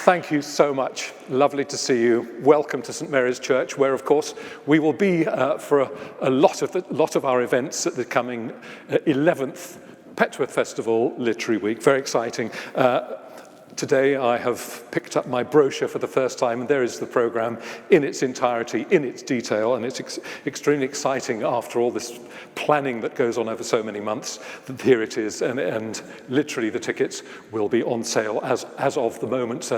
Thank you so much. Lovely to see you. Welcome to St Mary's Church, where, of course, we will be for a lot of our events at the coming 11th Petworth Festival Literary Week. Very exciting. Today I have picked up my brochure for the first time, and there is the programme in its entirety, in its detail, and it's extremely exciting after all this planning that goes on over so many months. Here it is, and literally the tickets will be on sale as of the moment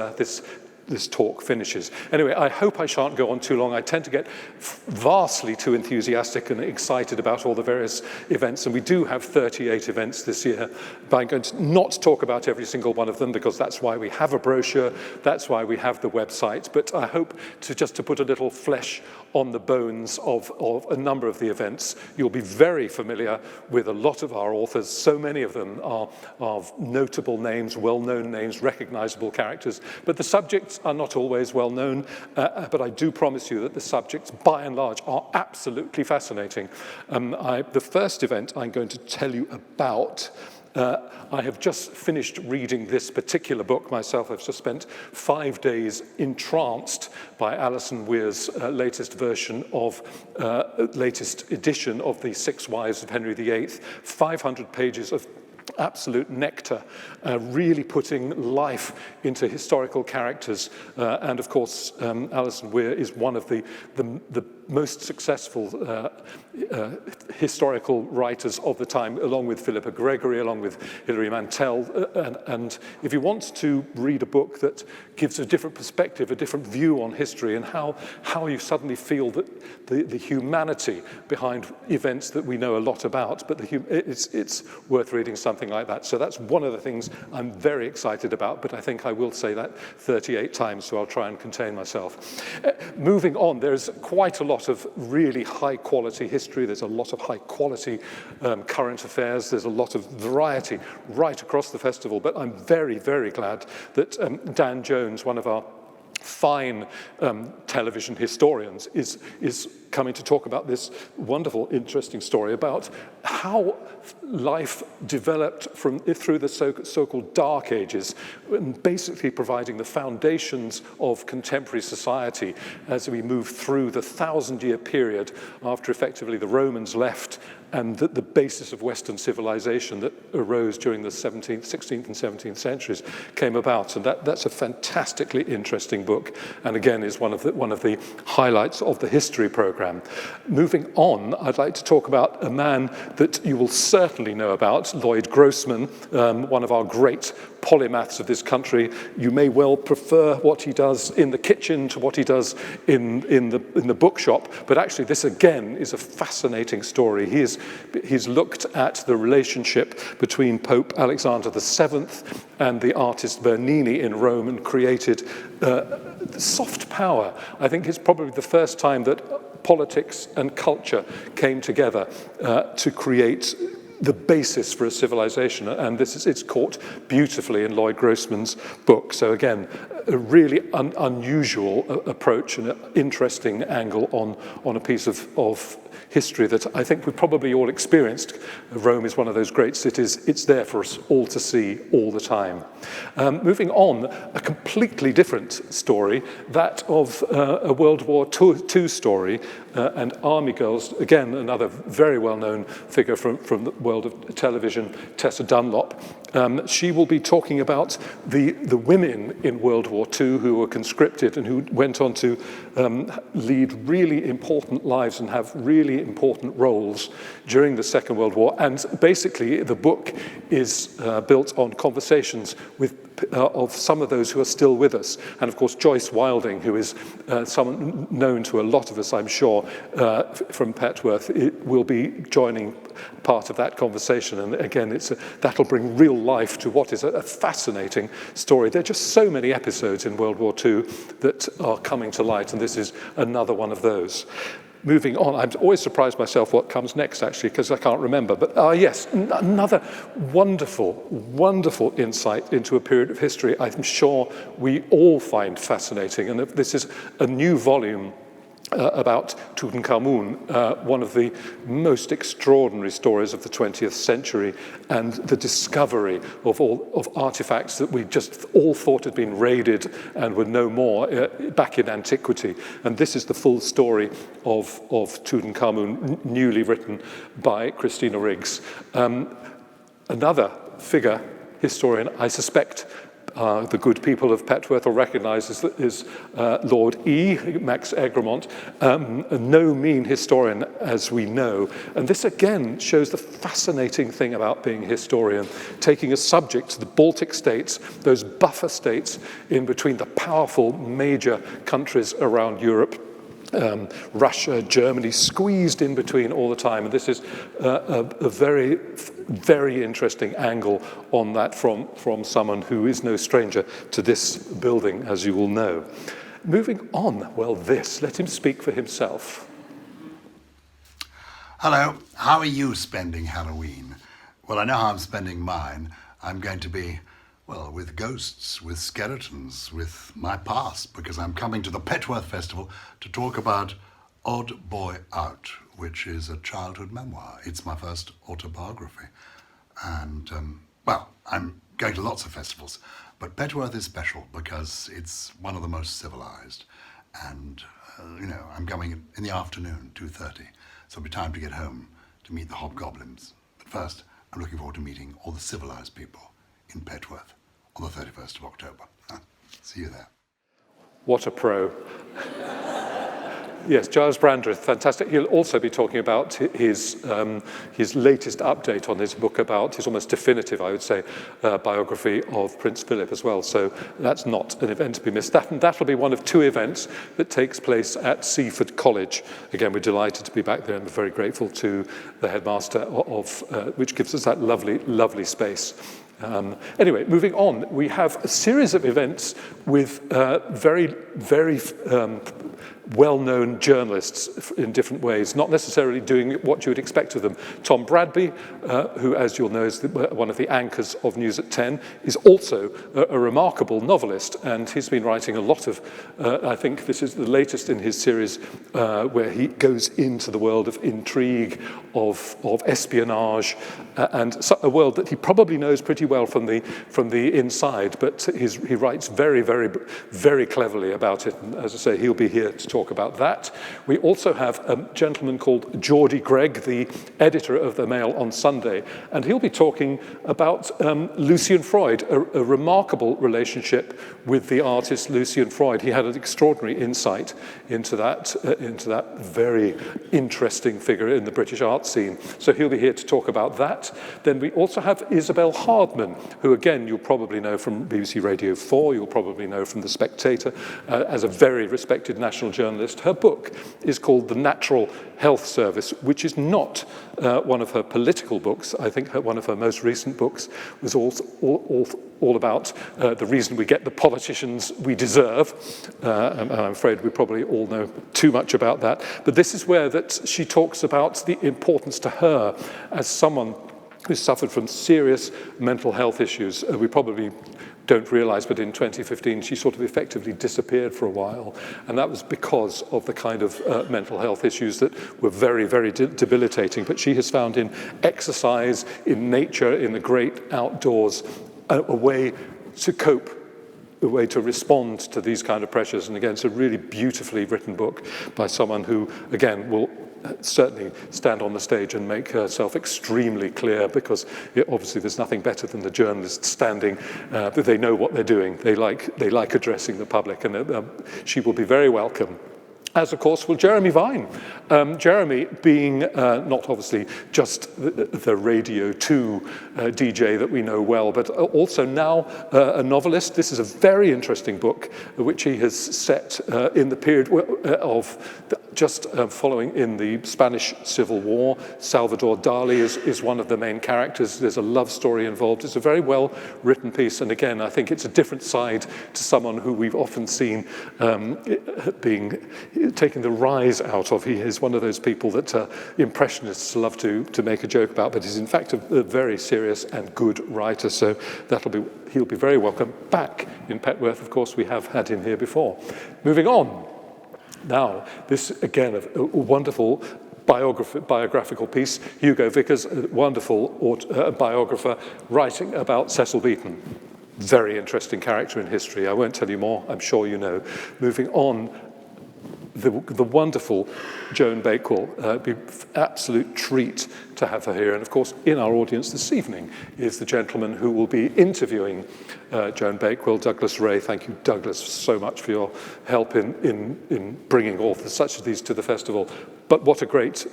this talk finishes. Anyway, I hope I shan't go on too long. I tend to get vastly too enthusiastic and excited about all the various events, and we do have 38 events this year. But I'm going to not talk about every single one of them, because that's why we have a brochure, that's why we have the website. But I hope to put a little flesh on the bones of a number of the events. You'll be very familiar with a lot of our authors. So many of them are notable names, well-known names, recognizable characters. But the subjects are not always well known, but I do promise you that the subjects, by and large, are absolutely fascinating. The first event I'm going to tell you about, I have just finished reading this particular book myself. I've just spent 5 days entranced by Alison Weir's latest edition of the Six Wives of Henry VIII, 500 pages of absolute nectar, really putting life into historical characters. And of course, Alison Weir is one of the most successful historical writers of the time, along with Philippa Gregory, along with Hilary Mantel. And if you want to read a book that gives a different perspective, a different view on history, and how you suddenly feel that the humanity behind events that we know a lot about, but it's worth reading something like that. So that's one of the things I'm very excited about, but I think I will say that 38 times, so I'll try and contain myself. Moving on, there's quite a lot of really high-quality history. There's a lot of high-quality current affairs. There's a lot of variety right across the festival, but I'm very, very glad that Dan Jones, one of our fine television historians, is coming to talk about this wonderful, interesting story about how life developed through the so-called Dark Ages, and basically providing the foundations of contemporary society as we move through the 1,000-year period after effectively the Romans left, and the basis of Western civilization that arose during the 16th and 17th centuries came about. And that's a fantastically interesting book, and again is one of the highlights of the history program. Moving on, I'd like to talk about a man that you will certainly know about, Lloyd Grossman, one of our great polymaths of this country. You may well prefer what he does in the kitchen to what he does in the bookshop, but actually this again is a fascinating story. He's looked at the relationship between Pope Alexander VII and the artist Bernini in Rome and created soft power. I think it's probably the first time that politics and culture came together to create the basis for a civilization, and it's caught beautifully in Lloyd Grossman's book. So again, a really unusual approach and an interesting angle on a piece of history that I think we've probably all experienced. Rome is one of those great cities. It's there for us all to see all the time. Moving on, a completely different story, that of a World War II story, and Army Girls, again, another very well-known figure from the world of television, Tessa Dunlop. She will be talking about the women in World War II who were conscripted and who went on to lead really important lives and have really important roles during the Second World War. And basically, the book is built on conversations of some of those who are still with us. And of course, Joyce Wilding, who is someone known to a lot of us, I'm sure, from Petworth, will be joining part of that conversation. And again, that'll bring real life to what is a fascinating story. There are just so many episodes in World War II that are coming to light, and this is another one of those. Moving on, I'm always surprised myself what comes next, actually, because I can't remember. But yes, another wonderful, wonderful insight into a period of history I'm sure we all find fascinating. And this is a new volume about Tutankhamun, one of the most extraordinary stories of the 20th century, and the discovery of artifacts that we just all thought had been raided and were no more back in antiquity. And this is the full story of Tutankhamun, newly written by Christina Riggs. Another figure, historian, I suspect the good people of Petworth will recognise is Lord E, Max Egremont, no mean historian as we know. And this again shows the fascinating thing about being a historian, taking a subject, the Baltic states, those buffer states in between the powerful major countries around Europe, Russia, Germany, squeezed in between all the time. And this is a very, very interesting angle on that from someone who is no stranger to this building, as you will know. Moving on, well, let him speak for himself. Hello, how are you spending Halloween? Well, I know how I'm spending mine. I'm going to be, well, with ghosts, with skeletons, with my past, because I'm coming to the Petworth Festival to talk about Odd Boy Out, which is a childhood memoir. It's my first autobiography. And, well, I'm going to lots of festivals, but Petworth is special because it's one of the most civilized. And, I'm going in the afternoon, 2:30, so it'll be time to get home to meet the hobgoblins. But first, I'm looking forward to meeting all the civilized people in Petworth on the 31st of October. See you there. What a pro. Yes, Giles Brandreth, fantastic. He'll also be talking about his latest update on his book about his almost definitive, I would say, biography of Prince Philip as well. So that's not an event to be missed. That'll be one of two events that takes place at Seaford College. Again, we're delighted to be back there and we're very grateful to the headmaster which gives us that lovely, lovely space. Anyway, moving on, we have a series of events with very, very well-known journalists in different ways, not necessarily doing what you would expect of them. Tom Bradby, who, as you'll know, is one of the anchors of News at 10, is also a remarkable novelist, and he's been writing a lot of, I think this is the latest in his series, where he goes into the world of intrigue, of espionage, and a world that he probably knows pretty well from the inside, but he writes very, very, very cleverly about it. And as I say, he'll be here to talk about that. We also have a gentleman called Geordie Gregg, the editor of the Mail on Sunday, and he'll be talking about Lucian Freud, a remarkable relationship with the artist Lucian Freud. He had an extraordinary insight into that very interesting figure in the British art scene. So he'll be here to talk about that. Then we also have Isabel Hardman, who again you'll probably know from BBC Radio 4, you'll probably know from The Spectator, as a very respected national journalist. Her book is called The Natural Health Service, which is not one of her political books. I think one of her most recent books was all about the reason we get the politicians we deserve. And I'm afraid we probably all know too much about that. But this is where that she talks about the importance to her as someone who suffered from serious mental health issues. We probably don't realize, but in 2015, she sort of effectively disappeared for a while. And that was because of the kind of mental health issues that were very, very debilitating. But she has found in exercise, in nature, in the great outdoors, a way to cope, a way to respond to these kind of pressures. And again, it's a really beautifully written book by someone who, again, will certainly stand on the stage and make herself extremely clear, because obviously there's nothing better than the journalists standing, they know what they're doing, they like addressing the public, and she will be very welcome. As, of course, will Jeremy Vine. Jeremy being not obviously just the Radio 2 DJ that we know well, but also now a novelist. This is a very interesting book, which he has set in the period of just following in the Spanish Civil War. Salvador Dali is one of the main characters. There's a love story involved. It's a very well-written piece, and again, I think it's a different side to someone who we've often seen taking the rise out of. He is one of those people that impressionists love to make a joke about, but is in fact a very serious and good writer. So he'll be very welcome back in Petworth. Of course, we have had him here before. Moving on. Now, this, again, a wonderful biographical piece. Hugo Vickers, a wonderful biographer, writing about Cecil Beaton. Very interesting character in history. I won't tell you more, I'm sure you know. Moving on, the wonderful Joan Bakewell. It'd be an absolute treat to have her here. And of course, in our audience this evening is the gentleman who will be interviewing Joan Bakewell, Douglas Ray. Thank you, Douglas, so much for your help in bringing authors such as these to the festival. But what a great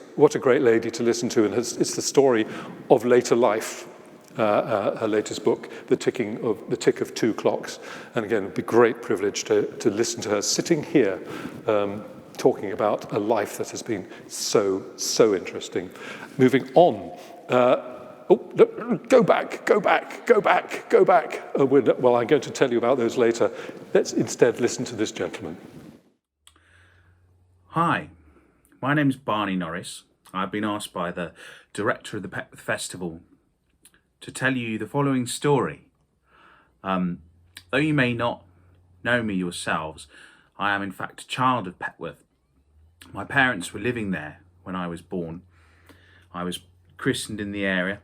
lady to listen to. And it's the story of later life. Her latest book, The Tick of Two Clocks. And again, it'd be a great privilege to listen to her sitting here talking about a life that has been so interesting. Moving on. Go back. Well, I'm going to tell you about those later. Let's instead listen to this gentleman. Hi, my name's Barney Norris. I've been asked by the director of the Petworth Festival to tell you the following story. Though you may not know me yourselves, I am in fact a child of Petworth. My parents were living there when I was born. I was christened in the area.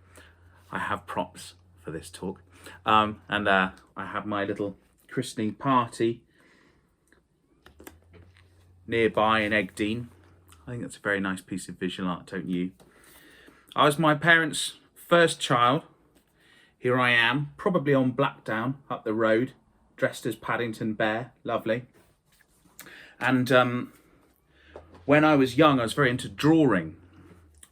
I have props for this talk. I have my little christening party nearby in Aitken. I think that's a very nice piece of visual art, don't you? I was my parents' first child. Here I am, probably on Blackdown, up the road, dressed as Paddington Bear, lovely. And when I was young, I was very into drawing.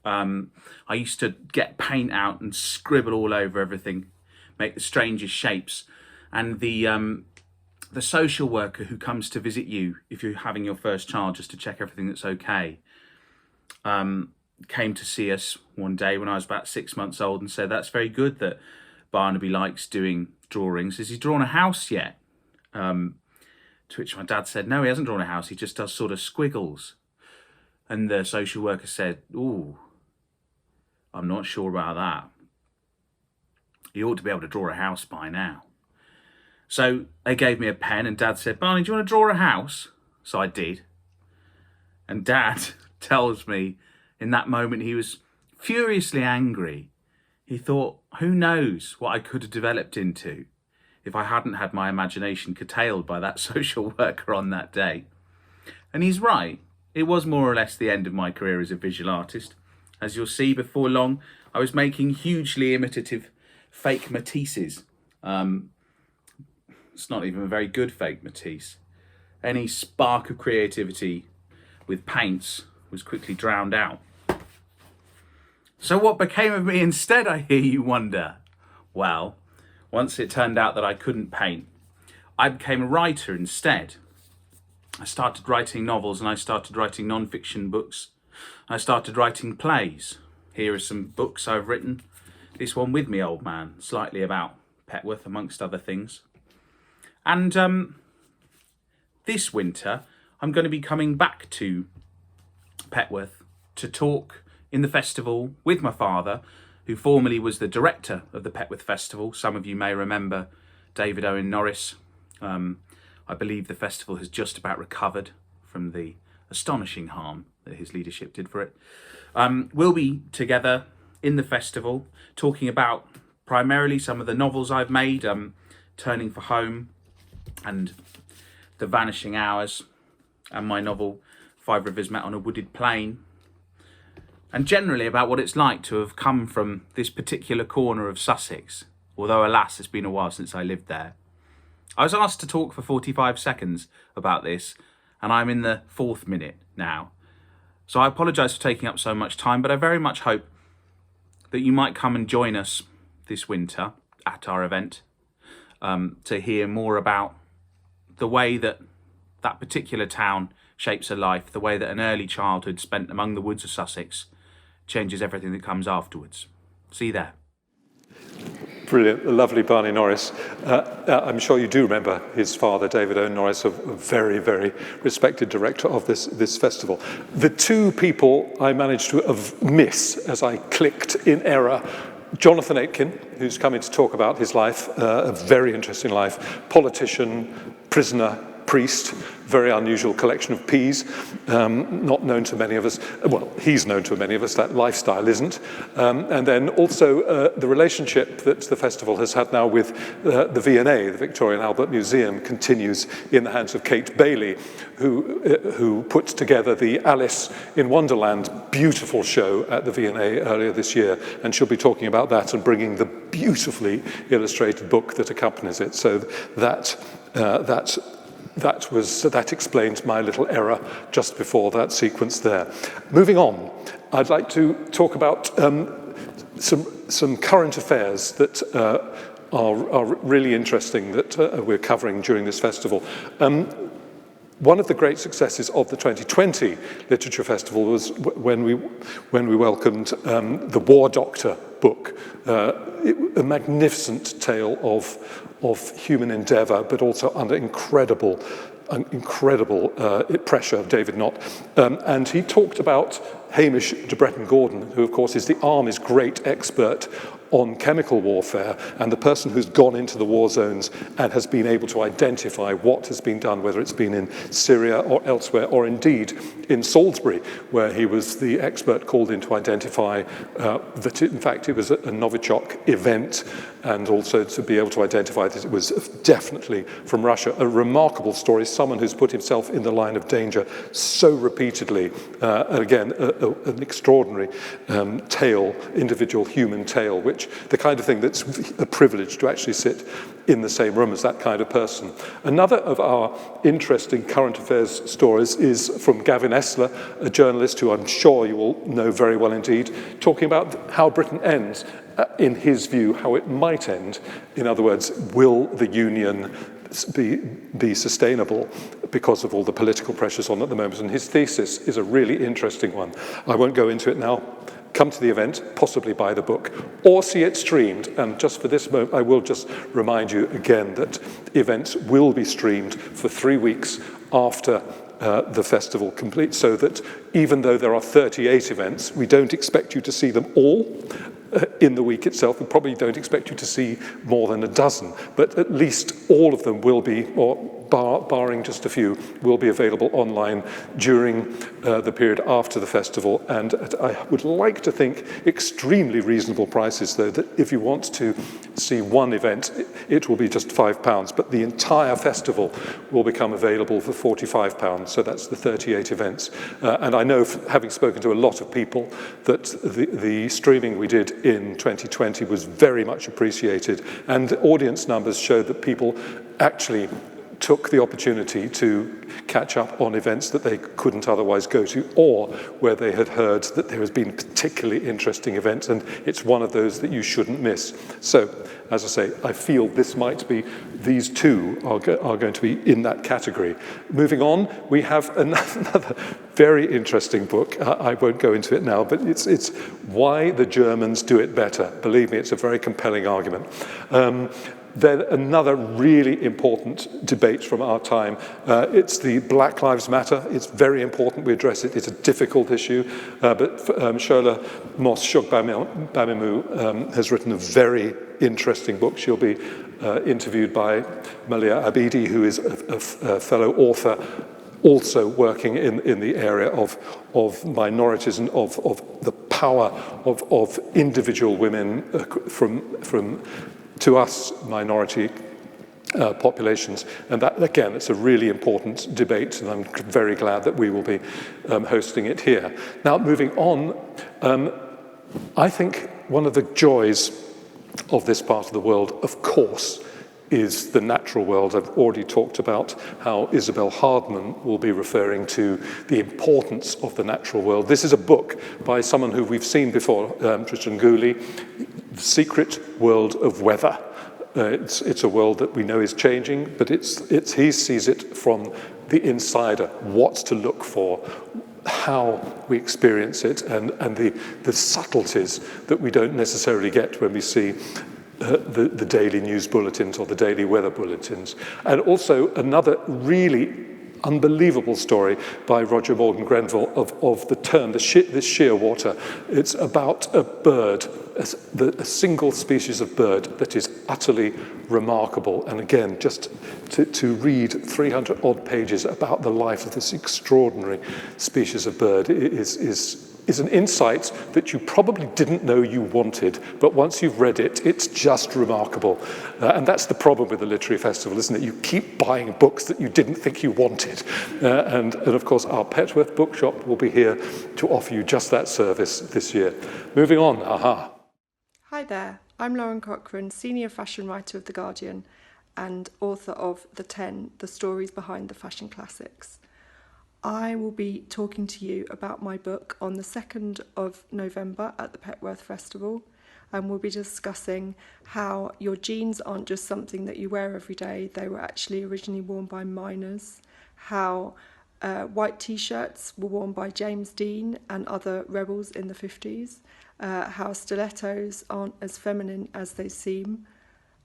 I used to get paint out and scribble all over everything, make the strangest shapes. And the social worker who comes to visit you, if you're having your first child, just to check everything that's okay, came to see us one day when I was about 6 months old and said, "That's very good that Barnaby likes doing drawings. Has he drawn a house yet?" To which my dad said, "No, he hasn't drawn a house. He just does sort of squiggles." And the social worker said, "Ooh, I'm not sure about that. He ought to be able to draw a house by now." So they gave me a pen and Dad said, "Barney, do you want to draw a house?" So I did. And Dad tells me in that moment he was furiously angry. He thought, who knows what I could have developed into if I hadn't had my imagination curtailed by that social worker on that day. And he's right. It was more or less the end of my career as a visual artist. As you'll see before long, I was making hugely imitative fake Matisses. It's not even a very good fake Matisse. Any spark of creativity with paints was quickly drowned out. So what became of me instead, I hear you wonder? Well, once it turned out that I couldn't paint, I became a writer instead. I started writing novels and I started writing non-fiction books. I started writing plays. Here are some books I've written. This one, With Me, Old Man, slightly about Petworth, amongst other things. And this winter, I'm going to be coming back to Petworth to talk in the festival with my father, who formerly was the director of the Petworth Festival. Some of you may remember David Owen Norris. I believe the festival has just about recovered from the astonishing harm that his leadership did for it. We'll be together in the festival talking about primarily some of the novels I've made, Turning for Home and The Vanishing Hours, and my novel Five Rivers Met on a Wooded Plain, and generally about what it's like to have come from this particular corner of Sussex, although alas, it's been a while since I lived there. I was asked to talk for 45 seconds about this, and I'm in the 4th minute now. So I apologise for taking up so much time, but I very much hope that you might come and join us this winter at our event to hear more about the way that that particular town shapes a life, the way that an early childhood spent among the woods of Sussex changes everything that comes afterwards. See you there. Brilliant, the lovely Barney Norris. I'm sure you do remember his father, David Owen Norris, a very, very respected director of this festival. The two people I managed to miss as I clicked in error: Jonathan Aitken, who's coming to talk about his life, a very interesting life, politician, prisoner, priest, very unusual collection of peas, not known to many of us. Well, he's known to many of us, that lifestyle isn't. And then also the relationship that the festival has had now with the V&A, the Victoria and Albert Museum, continues in the hands of Kate Bailey, who put together the Alice in Wonderland beautiful show at the V&A earlier this year, and she'll be talking about that and bringing the beautifully illustrated book that accompanies it. So that explains my little error just before that sequence there. Moving on, I'd like to talk about some current affairs that are really interesting that we're covering during this festival. One of the great successes of the 2020 Literature Festival was when we welcomed the War Doctor book, a magnificent tale of human endeavour, but also under incredible pressure of David Knott. And he talked about Hamish de Bretton-Gordon, who of course is the Army's great expert on chemical warfare, and the person who's gone into the war zones and has been able to identify what has been done, whether it's been in Syria or elsewhere, or indeed in Salisbury, where he was the expert called in to identify that in fact it was a Novichok event, and also to be able to identify that it was definitely from Russia. A remarkable story, someone who's put himself in the line of danger so repeatedly, and again, an extraordinary tale, individual human tale, which the kind of thing that's a privilege to actually sit in the same room as that kind of person. Another of our interesting current affairs stories is from Gavin Essler, a journalist who I'm sure you all know very well indeed, talking about how Britain ends, in his view, how it might end. In other words, will the Union be sustainable because of all the political pressures on at the moment? And his thesis is a really interesting one. I won't go into it now. Come to the event, possibly buy the book, or see it streamed. And just for this moment, I will just remind you again that events will be streamed for 3 weeks after the festival completes, so that even though there are 38 events, we don't expect you to see them all in the week itself. We probably don't expect you to see more than a dozen, but at least all of them will be, or barring just a few, will be available online during the period after the festival. And I would like to think extremely reasonable prices, though, that if you want to see one event, it will be just £5, but the entire festival will become available for £45. So that's the 38 events. And I know, having spoken to a lot of people, that the streaming we did in 2020 was very much appreciated, and the audience numbers showed that people actually took the opportunity to catch up on events that they couldn't otherwise go to, or where they had heard that there has been particularly interesting events, and it's one of those that you shouldn't miss. So, as I say, I feel this might be, these two are going to be in that category. Moving on, we have another very interesting book. I won't go into it now, but it's Why the Germans Do It Better. Believe me, it's a very compelling argument. Then another really important debate from our time, it's the Black Lives Matter. It's very important we address it. It's a difficult issue, but Shola Mos-Shogbamimu has written a very interesting book. She'll be interviewed by Malia Abidi, who is a fellow author, also working in the area of minorities and of the power of individual women from to us, minority populations. And that, again, it's a really important debate, and I'm very glad that we will be hosting it here. Now, moving on, I think one of the joys of this part of the world, of course, is the natural world. I've already talked about how Isabel Hardman will be referring to the importance of the natural world. This is a book by someone who we've seen before, Tristan Gooley, The Secret World of Weather. It's a world that we know is changing, but he sees it from the insider, what to look for, how we experience it, and the subtleties that we don't necessarily get when we see the daily news bulletins or the daily weather bulletins. And also another really unbelievable story by Roger Morgan Grenville of the Tern, this shearwater. It's about a bird, a single species of bird that is utterly remarkable. And again, just to read 300 odd pages about the life of this extraordinary species of bird is an insight that you probably didn't know you wanted, but once you've read it, it's just remarkable. And that's the problem with the literary festival, isn't it? You keep buying books that you didn't think you wanted. And of course, our Petworth bookshop will be here to offer you just that service this year. Moving on, aha. Hi there, I'm Lauren Cochran, Senior Fashion Writer of The Guardian and author of The 10, The Stories Behind the Fashion Classics. I will be talking to you about my book on the 2nd of November at the Petworth Festival, and we'll be discussing how your jeans aren't just something that you wear every day, they were actually originally worn by miners, how white t-shirts were worn by James Dean and other rebels in the 50s, how stilettos aren't as feminine as they seem,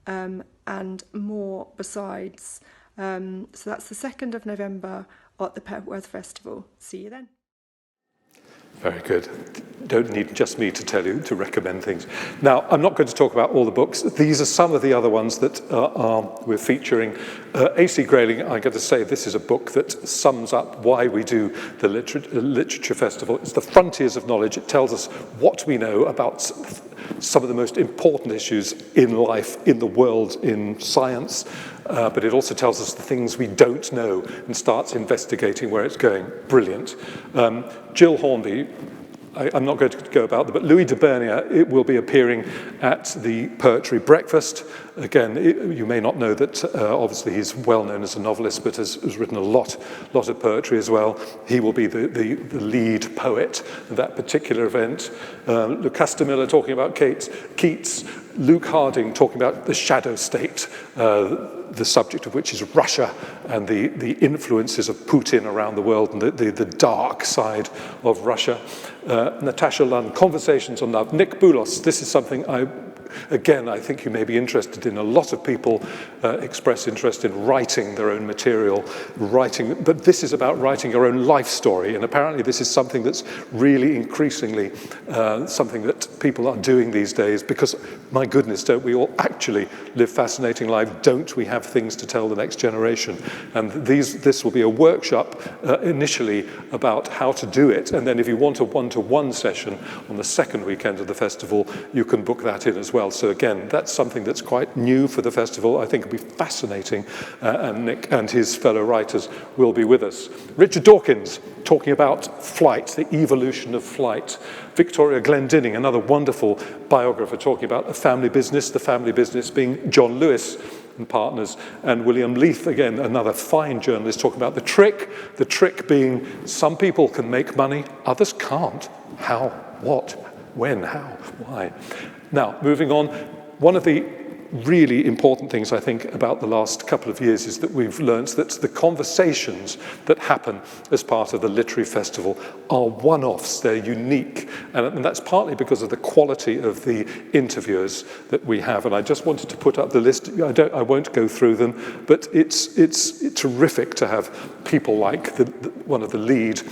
and more besides. So that's the 2nd of November at the Petworth Festival. See you then. Very good. Don't need just me to tell you to recommend things. Now, I'm not going to talk about all the books. These are some of the other ones that we're featuring. A.C. Grayling, I'm going to say this is a book that sums up why we do the Literature Festival. It's the frontiers of knowledge. It tells us what we know about some of the most important issues in life, in the world, in science, but it also tells us the things we don't know and starts investigating where it's going. Brilliant. Jill Hornby, I'm not going to go about them, but Louis de Bernier, it will be appearing at the Poetry Breakfast. Again, you may not know that obviously he's well known as a novelist, but has written a lot of poetry as well. He will be the lead poet at that particular event. Lucas Miller talking about Keats, Luke Harding talking about the shadow state, the subject of which is Russia and the influences of Putin around the world and the dark side of Russia. Natasha Lunn, Conversations on Love. Nick Boulos, this is something I think you may be interested in. A lot of people express interest in writing their own material, but this is about writing your own life story, and apparently this is something that's really increasingly something that people are doing these days, because, my goodness, don't we all actually live fascinating lives? Don't we have things to tell the next generation? And this will be a workshop initially about how to do it, and then if you want a one-to-one session on the second weekend of the festival, you can book that in as well. So again, that's something that's quite new for the festival. I think it'll be fascinating, and Nick and his fellow writers will be with us. Richard Dawkins, talking about flight, the evolution of flight. Victoria Glendinning, another wonderful biographer, talking about the family business being John Lewis and Partners, and William Leith, again, another fine journalist, talking about the trick being some people can make money, others can't. How? What? When? How? Why? Now, moving on, one of the really important things I think about the last couple of years is that we've learned that the conversations that happen as part of the literary festival are one-offs, they're unique, and that's partly because of the quality of the interviewers that we have. And I just wanted to put up the list. I won't go through them, but it's terrific to have people like one of the lead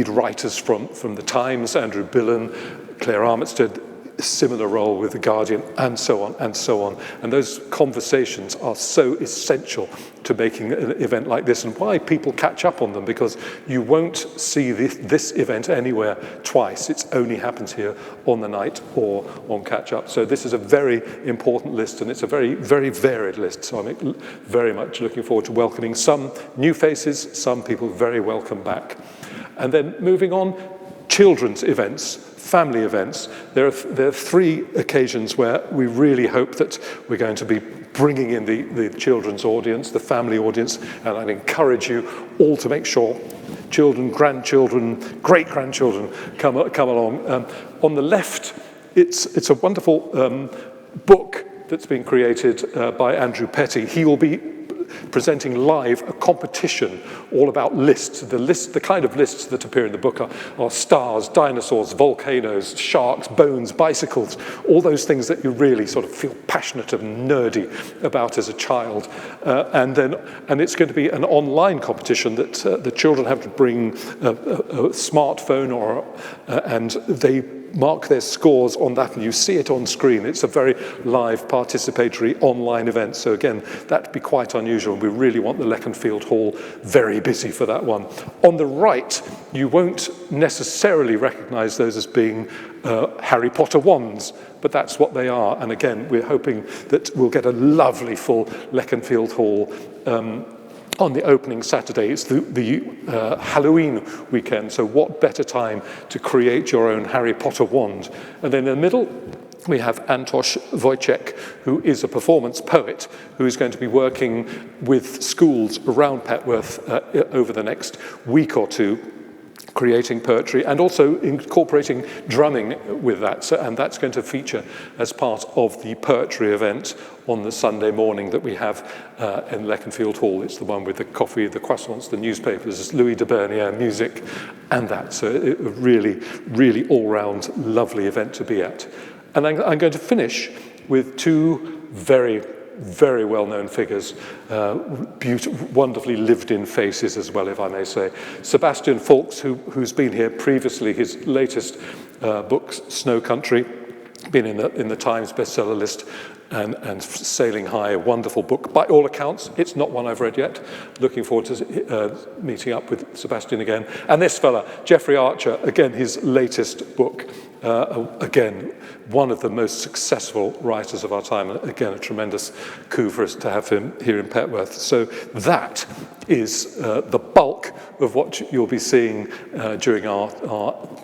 writers from the Times, Andrew Billen, Claire Armitstead, similar role with The Guardian, and so on and so on. And those conversations are so essential to making an event like this, and why people catch up on them, because you won't see this event anywhere twice. It only happens here on the night or on catch-up. So this is a very important list, and it's a very, very varied list. So I'm very much looking forward to welcoming some new faces, some people very welcome back. And then moving on, children's events, family events. There are 3 occasions where we really hope that we're going to be bringing in the children's audience, the family audience, and I'd encourage you all to make sure children, grandchildren, great-grandchildren come along. On the left, it's a wonderful book that's been created by Andrew Petty. He will be presenting live a competition all about lists. The kind of lists that appear in the book are stars, dinosaurs, volcanoes, sharks, bones, bicycles, all those things that you really sort of feel passionate and nerdy about as a child. And it's going to be an online competition that the children have to bring a smartphone and they mark their scores on that, and you see it on screen. It's a very live, participatory online event. So again, that'd be quite unusual. We really want the Leconfield Hall very busy for that one. On the right, you won't necessarily recognise those as being Harry Potter wands, but that's what they are. And again, we're hoping that we'll get a lovely full Leconfield Hall on the opening Saturday. It's the Halloween weekend, so what better time to create your own Harry Potter wand? And then in the middle, we have Antoś Wojciech, who is a performance poet, who is going to be working with schools around Petworth over the next week or two, creating poetry and also incorporating drumming with that. And that's going to feature as part of the poetry event on the Sunday morning that we have in Leconfield Hall. It's the one with the coffee, the croissants, the newspapers, Louis de Bernier, music, and that. So a really, really all-round lovely event to be at. And I'm going to finish with two very well-known figures, wonderfully lived-in faces as well, if I may say. Sebastian Faulks, who's been here previously, his latest book, Snow Country, been in the Times bestseller list, and Sailing High, a wonderful book. By all accounts, it's not one I've read yet. Looking forward to meeting up with Sebastian again. And this fella, Geoffrey Archer, again, his latest book, again, one of the most successful writers of our time. Again, a tremendous coup for us to have him here in Petworth. So that is the bulk of what you'll be seeing during our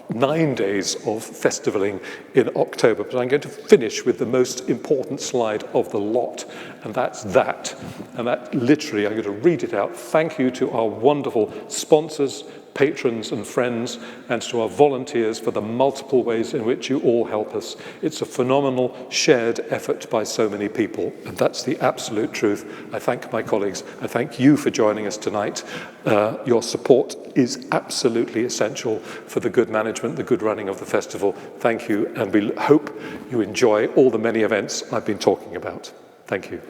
9 days of festivaling in October. But I'm going to finish with the most important slide of the lot, and that's that. And that literally, I'm going to read it out. Thank you to our wonderful sponsors, patrons and friends, and to our volunteers for the multiple ways in which you all help us. It's a phenomenal shared effort by so many people, and that's the absolute truth. I thank my colleagues. I thank you for joining us tonight. Your support is absolutely essential for the good management, the good running of the festival. Thank you, and we hope you enjoy all the many events I've been talking about. Thank you.